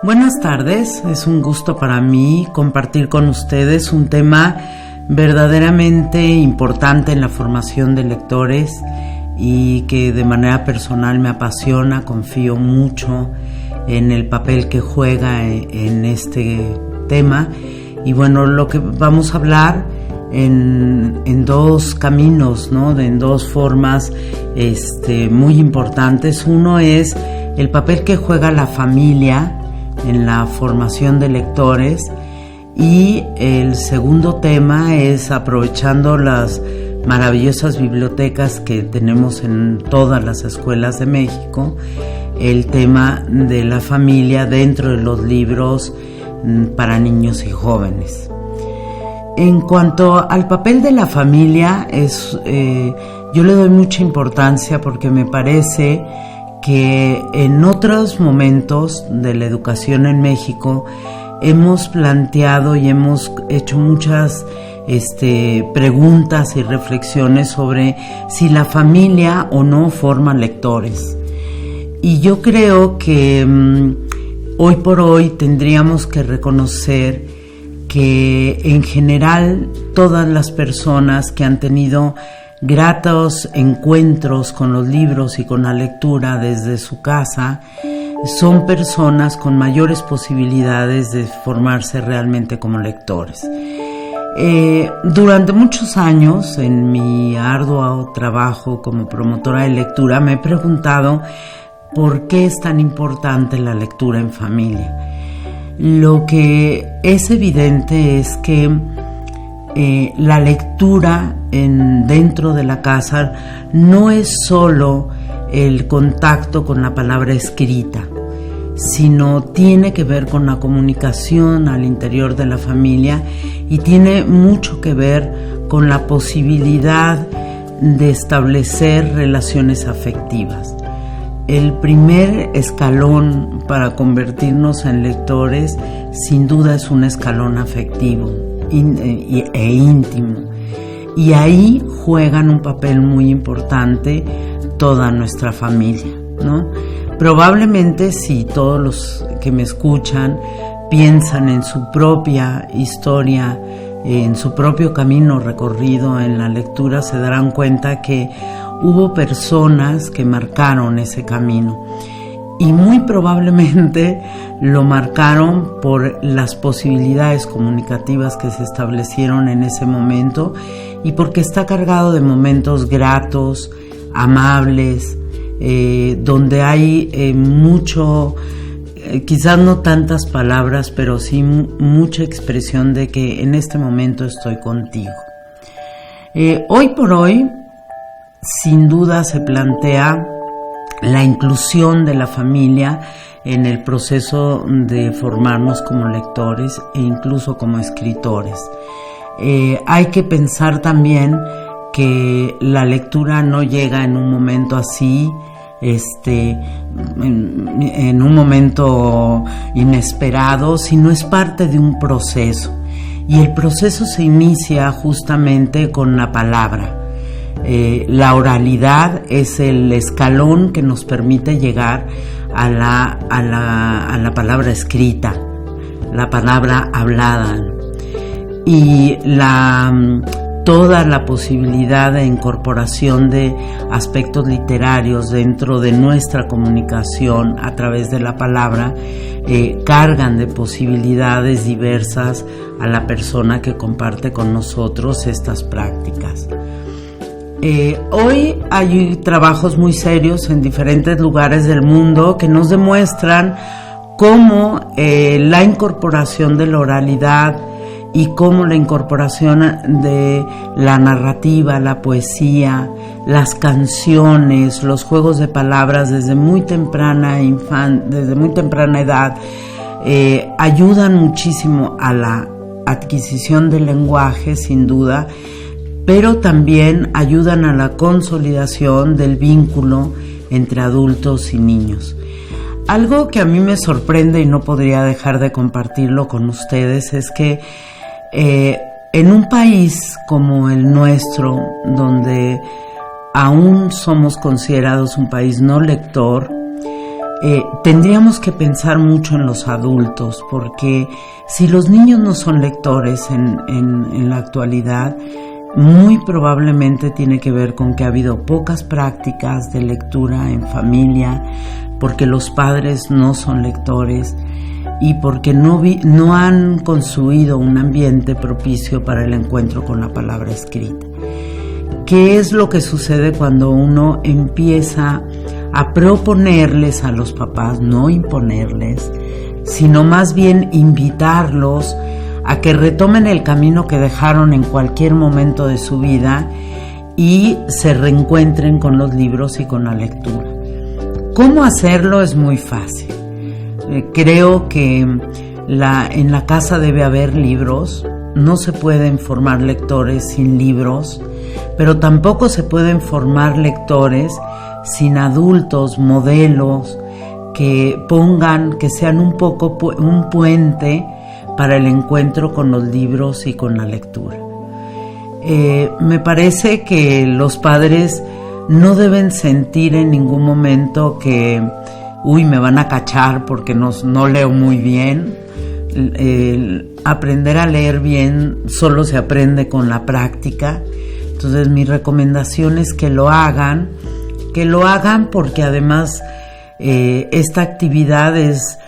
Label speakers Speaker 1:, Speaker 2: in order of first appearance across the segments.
Speaker 1: Buenas tardes, es un gusto para mí compartir con ustedes un tema verdaderamente importante en la formación de lectores y que de manera personal me apasiona. Confío mucho en el papel que juega en este tema. Y bueno, lo que vamos a hablar en dos caminos, ¿no? En dos formas muy importantes. Uno es el papel que juega la familia en la formación de lectores, y el segundo tema es, aprovechando las maravillosas bibliotecas que tenemos en todas las escuelas de México, el tema de la familia dentro de los libros para niños y jóvenes. En cuanto al papel de la familia, yo le doy mucha importancia porque me parece que en otros momentos de la educación en México hemos planteado y hemos hecho muchas preguntas y reflexiones sobre si la familia o no forma lectores. Y yo creo que hoy por hoy tendríamos que reconocer que en general todas las personas que han tenido gratos encuentros con los libros y con la lectura desde su casa son personas con mayores posibilidades de formarse realmente como lectores. Durante muchos años, en mi arduo trabajo como promotora de lectura, me he preguntado por qué es tan importante la lectura en familia. Lo que es evidente es que la lectura dentro de la casa no es solo el contacto con la palabra escrita, sino tiene que ver con la comunicación al interior de la familia y tiene mucho que ver con la posibilidad de establecer relaciones afectivas. El primer escalón para convertirnos en lectores, sin duda, es un escalón afectivo e íntimo, y ahí juegan un papel muy importante toda nuestra familia, ¿no? Probablemente, si todos los que me escuchan piensan en su propia historia, en su propio camino recorrido en la lectura, se darán cuenta que hubo personas que marcaron ese camino, y muy probablemente lo marcaron por las posibilidades comunicativas que se establecieron en ese momento y porque está cargado de momentos gratos, amables, donde hay mucho, quizás no tantas palabras, pero sí mucha expresión de que en este momento estoy contigo. Hoy por hoy, sin duda, se plantea la inclusión de la familia en el proceso de formarnos como lectores e incluso como escritores. Hay que pensar también que la lectura no llega en un momento así, en un momento inesperado, sino es parte de un proceso. Y el proceso se inicia justamente con la palabra. La oralidad es el escalón que nos permite llegar a la palabra escrita, la palabra hablada, y toda la posibilidad de incorporación de aspectos literarios dentro de nuestra comunicación a través de la palabra cargan de posibilidades diversas a la persona que comparte con nosotros estas prácticas. Hoy hay trabajos muy serios en diferentes lugares del mundo que nos demuestran cómo la incorporación de la oralidad y cómo la incorporación de la narrativa, la poesía, las canciones, los juegos de palabras desde muy temprana edad ayudan muchísimo a la adquisición del lenguaje, sin duda, pero también ayudan a la consolidación del vínculo entre adultos y niños. Algo que a mí me sorprende y no podría dejar de compartirlo con ustedes es que en un país como el nuestro, donde aún somos considerados un país no lector, tendríamos que pensar mucho en los adultos, porque si los niños no son lectores en la actualidad, muy probablemente tiene que ver con que ha habido pocas prácticas de lectura en familia, porque los padres no son lectores y porque no han construido un ambiente propicio para el encuentro con la palabra escrita. ¿Qué es lo que sucede cuando uno empieza a proponerles a los papás, no imponerles, sino más bien invitarlos a que retomen el camino que dejaron en cualquier momento de su vida y se reencuentren con los libros y con la lectura? ¿Cómo hacerlo? Es muy fácil. Creo que en la casa debe haber libros. No se pueden formar lectores sin libros, pero tampoco se pueden formar lectores sin adultos, modelos, que sean un poco un puente para el encuentro con los libros y con la lectura. Me parece que los padres no deben sentir en ningún momento que, me van a cachar porque no leo muy bien. Aprender a leer bien solo se aprende con la práctica. Entonces mi recomendación es que lo hagan porque además esta actividad es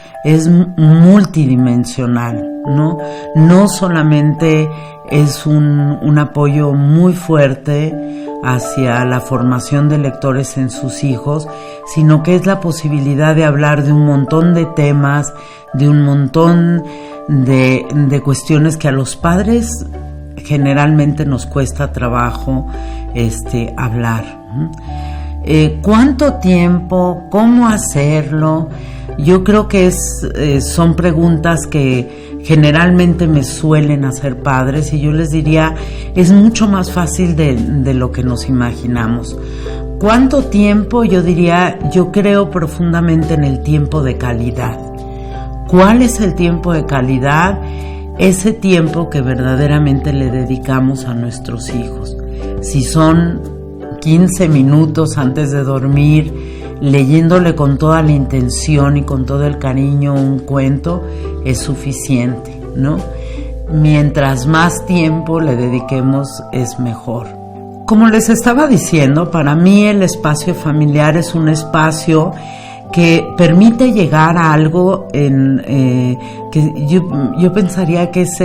Speaker 1: multidimensional, ¿no? No solamente es un apoyo muy fuerte hacia la formación de lectores en sus hijos, sino que es la posibilidad de hablar de un montón de temas, de un montón de cuestiones que a los padres generalmente nos cuesta trabajo hablar. ¿Cuánto tiempo? ¿Cómo hacerlo? Yo creo que son preguntas que generalmente me suelen hacer padres y yo les diría, es mucho más fácil de lo que nos imaginamos. ¿Cuánto tiempo? Yo diría, yo creo profundamente en el tiempo de calidad. ¿Cuál es el tiempo de calidad? Ese tiempo que verdaderamente le dedicamos a nuestros hijos. Si son 15 minutos antes de dormir, leyéndole con toda la intención y con todo el cariño un cuento, es suficiente, ¿no? Mientras más tiempo le dediquemos, es mejor. Como les estaba diciendo, para mí el espacio familiar es un espacio que permite llegar a algo que yo pensaría que es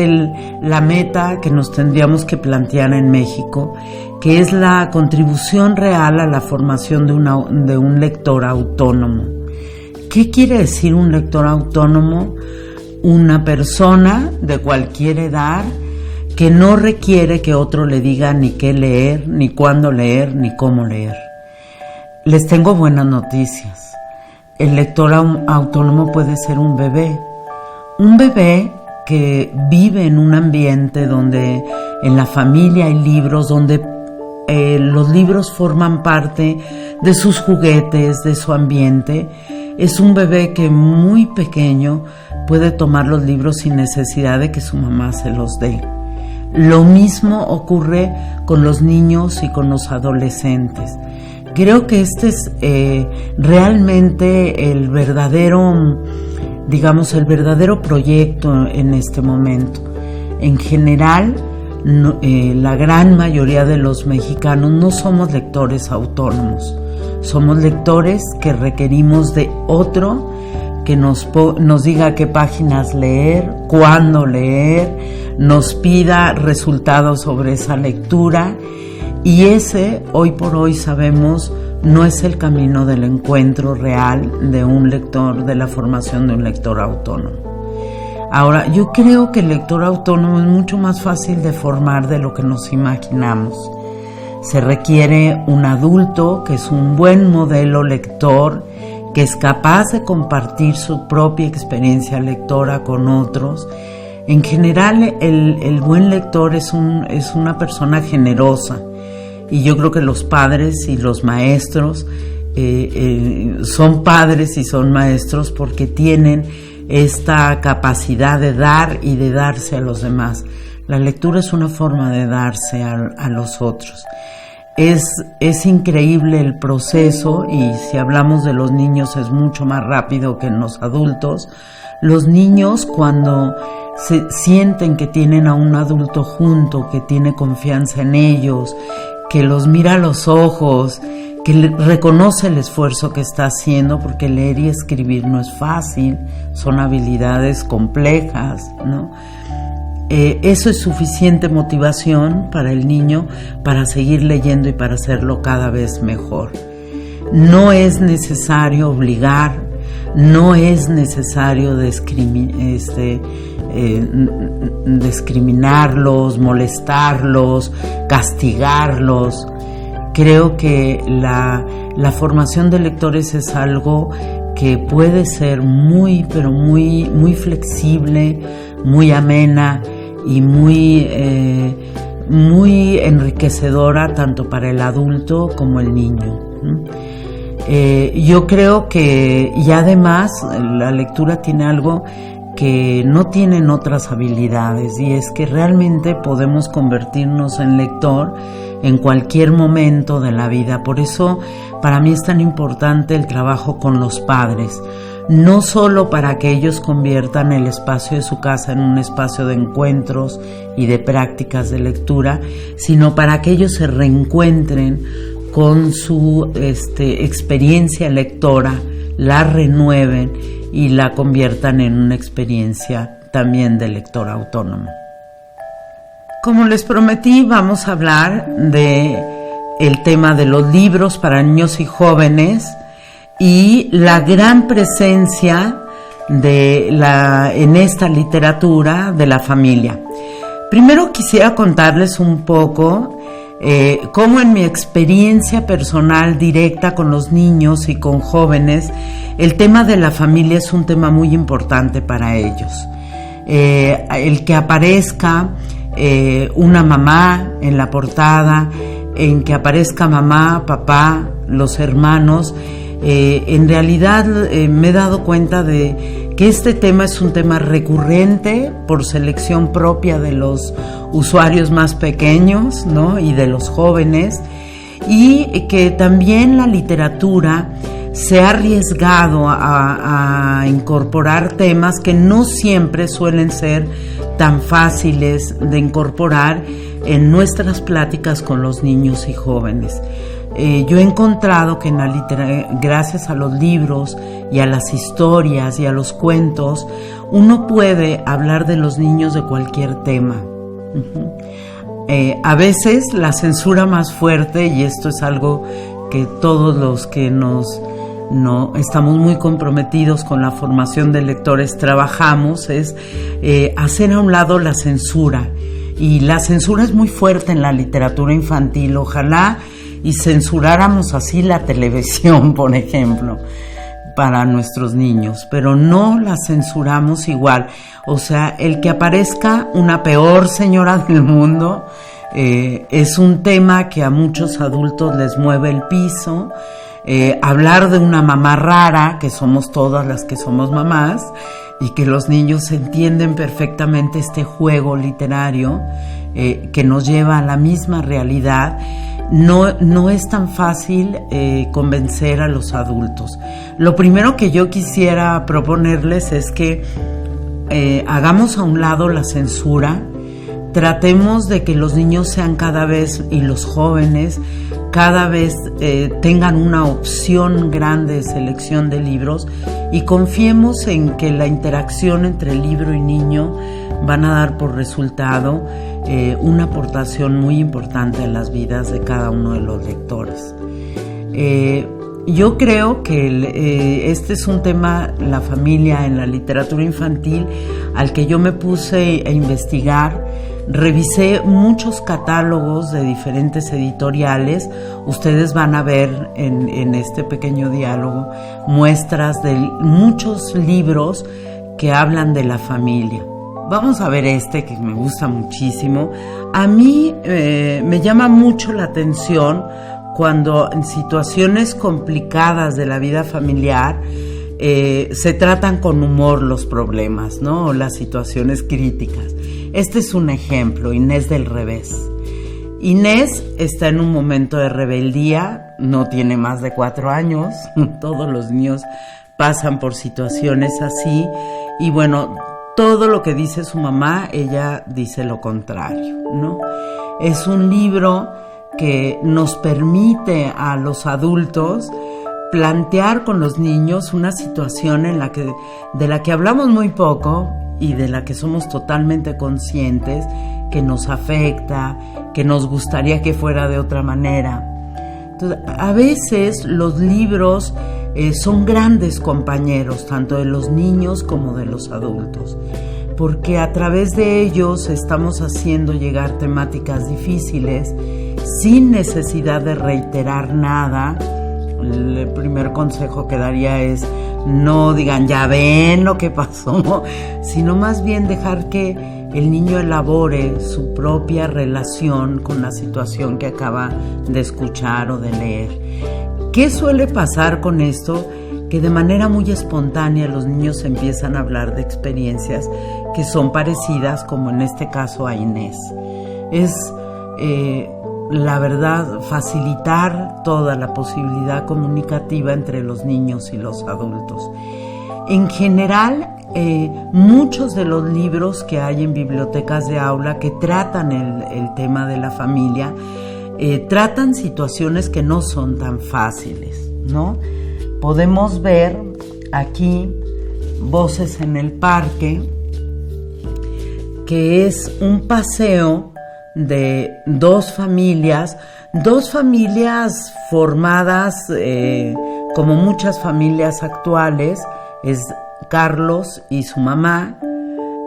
Speaker 1: la meta que nos tendríamos que plantear en México, que es la contribución real a la formación de un lector autónomo. ¿Qué quiere decir un lector autónomo? Una persona de cualquier edad que no requiere que otro le diga ni qué leer, ni cuándo leer, ni cómo leer. Les tengo buenas noticias. El lector autónomo puede ser un bebé que vive en un ambiente donde en la familia hay libros, donde los libros forman parte de sus juguetes, de su ambiente. Es un bebé que muy pequeño puede tomar los libros sin necesidad de que su mamá se los dé. Lo mismo ocurre con los niños y con los adolescentes. Creo que este es realmente el verdadero proyecto en este momento. En general, la gran mayoría de los mexicanos no somos lectores autónomos. Somos lectores que requerimos de otro que nos diga qué páginas leer, cuándo leer, nos pida resultados sobre esa lectura. Y ese, hoy por hoy sabemos, no es el camino del encuentro real de un lector, de la formación de un lector autónomo. Ahora, yo creo que el lector autónomo es mucho más fácil de formar de lo que nos imaginamos. Se requiere un adulto que es un buen modelo lector, que es capaz de compartir su propia experiencia lectora con otros. En general, el buen lector es una persona generosa. Y yo creo que los padres y los maestros son padres y son maestros porque tienen esta capacidad de dar y de darse a los demás. La lectura es una forma de darse a los otros. Es increíble el proceso, y si hablamos de los niños es mucho más rápido que en los adultos. Los niños, cuando se sienten que tienen a un adulto junto, que tiene confianza en ellos, que los mira a los ojos, que reconoce el esfuerzo que está haciendo, porque leer y escribir no es fácil, son habilidades complejas, ¿no? Eso es suficiente motivación para el niño para seguir leyendo y para hacerlo cada vez mejor. No es necesario obligar, no es necesario discriminarlos, molestarlos, castigarlos. Creo que la formación de lectores es algo que puede ser muy, pero muy, muy flexible, muy amena y muy enriquecedora tanto para el adulto como el niño. Yo creo que, y además la lectura tiene algo que no tienen otras habilidades, y es que realmente podemos convertirnos en lector en cualquier momento de la vida. Por eso para mí es tan importante el trabajo con los padres, no solo para que ellos conviertan el espacio de su casa en un espacio de encuentros y de prácticas de lectura, sino para que ellos se reencuentren con su experiencia lectora, la renueven y la conviertan en una experiencia también de lector autónomo. Como les prometí, vamos a hablar de el tema de los libros para niños y jóvenes y la gran presencia en esta literatura de la familia. Primero quisiera contarles un poco cómo en mi experiencia personal directa con los niños y con jóvenes, el tema de la familia es un tema muy importante para ellos. El que aparezca una mamá en la portada, en que aparezca mamá, papá, los hermanos, en realidad me he dado cuenta de que este tema es un tema recurrente por selección propia de los usuarios más pequeños, ¿no? Y de los jóvenes, y que también la literatura se ha arriesgado a incorporar temas que no siempre suelen ser tan fáciles de incorporar en nuestras pláticas con los niños y jóvenes. Yo he encontrado que gracias a los libros y a las historias y a los cuentos, uno puede hablar de los niños de cualquier tema. A veces la censura más fuerte, y esto es algo que todos los que estamos muy comprometidos con la formación de lectores trabajamos, es hacer a un lado la censura. Y la censura es muy fuerte en la literatura infantil. Ojalá y censuráramos así la televisión, por ejemplo, para nuestros niños, pero no la censuramos igual. O sea, el que aparezca una peor señora del mundo es un tema que a muchos adultos les mueve el piso. Hablar de una mamá rara, que somos todas las que somos mamás, y que los niños entienden perfectamente este juego literario que nos lleva a la misma realidad. No es tan fácil convencer a los adultos. Lo primero que yo quisiera proponerles es que hagamos a un lado la censura, tratemos de que los niños sean cada vez, y los jóvenes cada vez tengan una opción grande de selección de libros, y confiemos en que la interacción entre libro y niño van a dar por resultado una aportación muy importante en las vidas de cada uno de los lectores. Yo creo que este es un tema, la familia en la literatura infantil, al que yo me puse a investigar. Revisé muchos catálogos de diferentes editoriales. Ustedes van a ver en este pequeño diálogo muestras de muchos libros que hablan de la familia. Vamos a ver que me gusta muchísimo. A mí me llama mucho la atención cuando en situaciones complicadas de la vida familiar se tratan con humor los problemas, ¿no? O las situaciones críticas. Este es un ejemplo, Inés del Revés. Inés está en un momento de rebeldía, no tiene más de 4 años, todos los niños pasan por situaciones así, y bueno, todo lo que dice su mamá, ella dice lo contrario, ¿no? Es un libro que nos permite a los adultos plantear con los niños una situación de la que hablamos muy poco y de la que somos totalmente conscientes, que nos afecta, que nos gustaría que fuera de otra manera. Entonces, a veces los libros son grandes compañeros, tanto de los niños como de los adultos, porque a través de ellos estamos haciendo llegar temáticas difíciles sin necesidad de reiterar nada. El primer consejo que daría es no digan ya ven lo que pasó, sino más bien dejar que el niño elabore su propia relación con la situación que acaba de escuchar o de leer. ¿Qué suele pasar con esto? Que de manera muy espontánea los niños empiezan a hablar de experiencias que son parecidas, como en este caso a Inés. Es la verdad, facilitar toda la posibilidad comunicativa entre los niños y los adultos. En general, muchos de los libros que hay en bibliotecas de aula que tratan el tema de la familia, tratan situaciones que no son tan fáciles, ¿no? Podemos ver aquí Voces en el Parque, que es un paseo de dos familias formadas como muchas familias actuales. Es Carlos y su mamá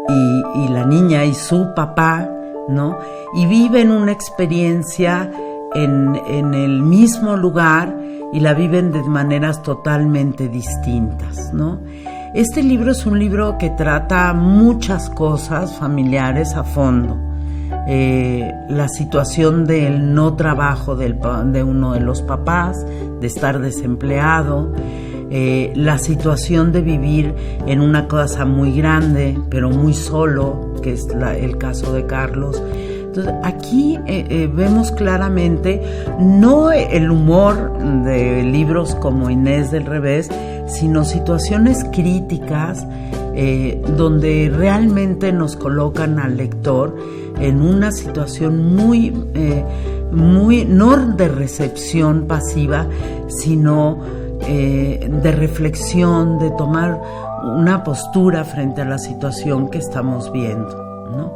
Speaker 1: y la niña y su papá, ¿no? Y viven una experiencia en el mismo lugar y la viven de maneras totalmente distintas, ¿no? Este libro es un libro que trata muchas cosas familiares a fondo. La situación del no trabajo de uno de los papás, de estar desempleado, la situación de vivir en una casa muy grande pero muy solo, que es el caso de Carlos. Entonces aquí vemos claramente no el humor de libros como Inés del Revés, sino situaciones críticas donde realmente nos colocan al lector en una situación muy no de recepción pasiva, sino de reflexión, de tomar una postura frente a la situación que estamos viendo, ¿no?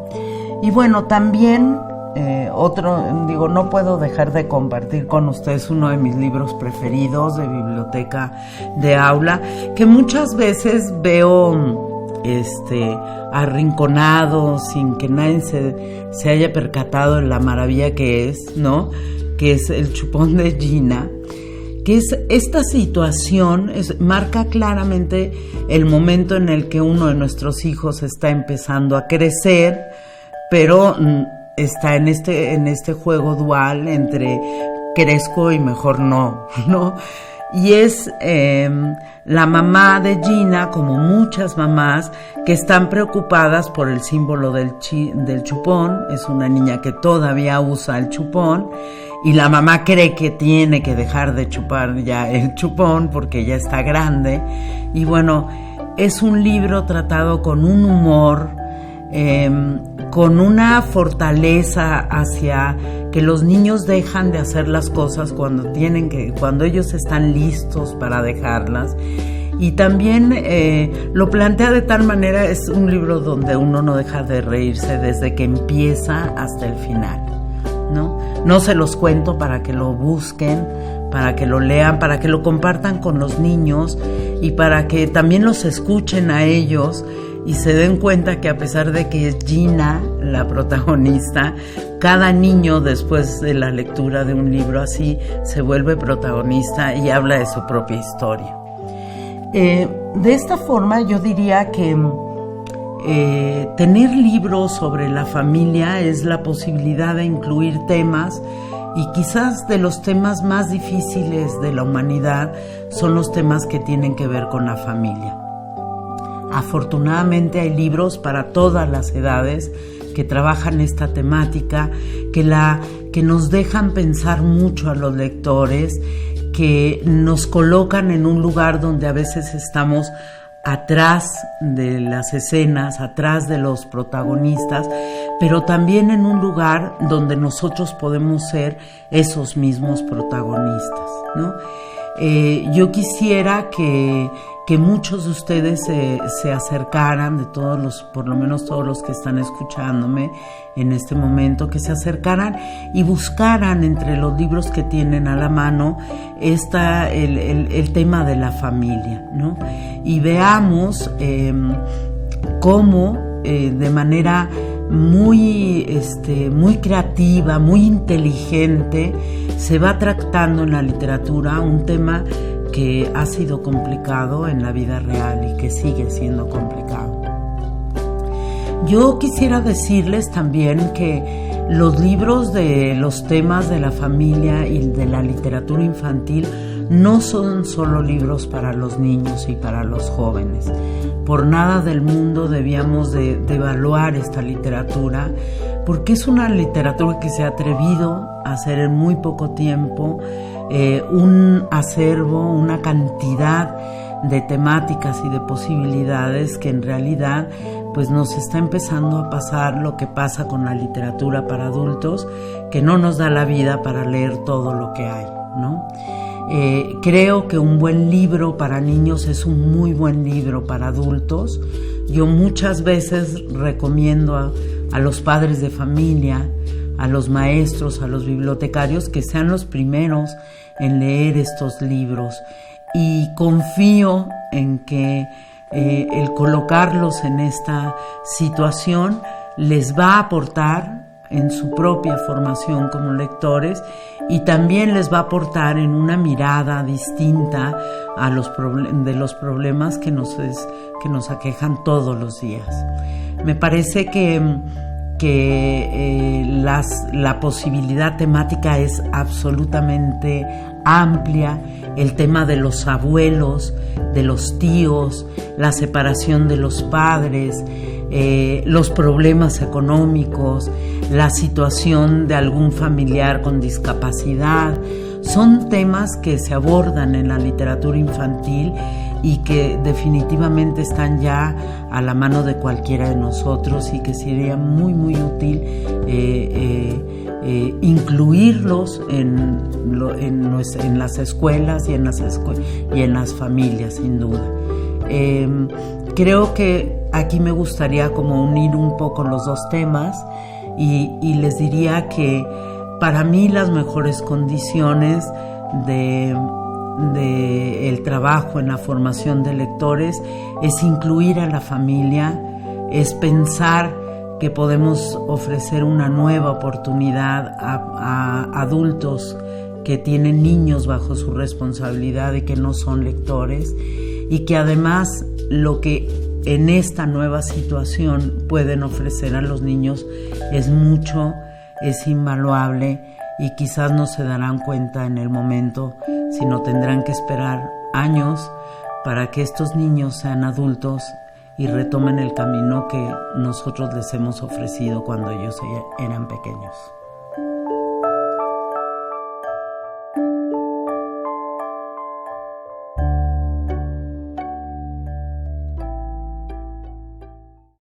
Speaker 1: Y bueno, también no puedo dejar de compartir con ustedes uno de mis libros preferidos de biblioteca de aula, que muchas veces veo arrinconado, sin que nadie se haya percatado de la maravilla que es, ¿no? Que es El chupón de Gina, que es esta situación, marca claramente el momento en el que uno de nuestros hijos está empezando a crecer, pero está en este juego dual entre crezco y mejor no, ¿no? Y es la mamá de Gina, como muchas mamás, que están preocupadas por el símbolo del chupón. Es una niña que todavía usa el chupón y la mamá cree que tiene que dejar de chupar ya el chupón porque ya está grande. Y bueno, es un libro tratado con un humor, con una fortaleza hacia que los niños dejan de hacer las cosas cuando ellos están listos para dejarlas. Y también lo plantea de tal manera, es un libro donde uno no deja de reírse desde que empieza hasta el final, ¿no? No se los cuento para que lo busquen, para que lo lean, para que lo compartan con los niños y para que también los escuchen a ellos y se den cuenta que a pesar de que es Gina la protagonista, cada niño después de la lectura de un libro así se vuelve protagonista y habla de su propia historia. De esta forma yo diría que tener libros sobre la familia es la posibilidad de incluir temas Y quizás de los temas más difíciles de la humanidad son los temas que tienen que ver con la familia. Afortunadamente hay libros para todas las edades que trabajan esta temática, que nos dejan pensar mucho a los lectores, que nos colocan en un lugar donde a veces estamos atrás de las escenas, atrás de los protagonistas, pero también en un lugar donde nosotros podemos ser esos mismos protagonistas, ¿no? Yo quisiera que muchos de ustedes se acercaran, de todos los, por lo menos todos los que están escuchándome en este momento, que se acercaran y buscaran entre los libros que tienen a la mano el tema de la familia, ¿no? Y veamos cómo de manera muy creativa, muy inteligente, se va tratando en la literatura un tema que ha sido complicado en la vida real y que sigue siendo complicado. Yo quisiera decirles también que los libros de los temas de la familia y de la literatura infantil no son solo libros para los niños y para los jóvenes. Por nada del mundo debíamos de evaluar esta literatura, porque es una literatura que se ha atrevido a hacer en muy poco tiempo un acervo, una cantidad de temáticas y de posibilidades que en realidad pues nos está empezando a pasar lo que pasa con la literatura para adultos, que no nos da la vida para leer todo lo que hay, ¿no? Creo que un buen libro para niños es un muy buen libro para adultos. Yo muchas veces recomiendo a los padres de familia, a los maestros, a los bibliotecarios, que sean los primeros en leer estos libros, y confío en que el colocarlos en esta situación les va a aportar en su propia formación como lectores, y también les va a aportar en una mirada distinta a los problemas que nos aquejan todos los días. Me parece que la posibilidad temática es absolutamente amplia. El tema de los abuelos, de los tíos, la separación de los padres, los problemas económicos, la situación de algún familiar con discapacidad, son temas que se abordan en la literatura infantil y que definitivamente están ya a la mano de cualquiera de nosotros, y que sería muy muy útil incluirlos en las escuelas y en las familias, sin duda. Creo que aquí me gustaría como unir un poco los dos temas, y les diría que para mí las mejores condiciones de el trabajo en la formación de lectores es incluir a la familia, es pensar que podemos ofrecer una nueva oportunidad a adultos que tienen niños bajo su responsabilidad y que no son lectores, y que además lo que en esta nueva situación pueden ofrecer a los niños es mucho, es invaluable, y quizás no se darán cuenta en el momento, sino tendrán que esperar años para que estos niños sean adultos y retomen el camino que nosotros les hemos ofrecido cuando ellos eran pequeños.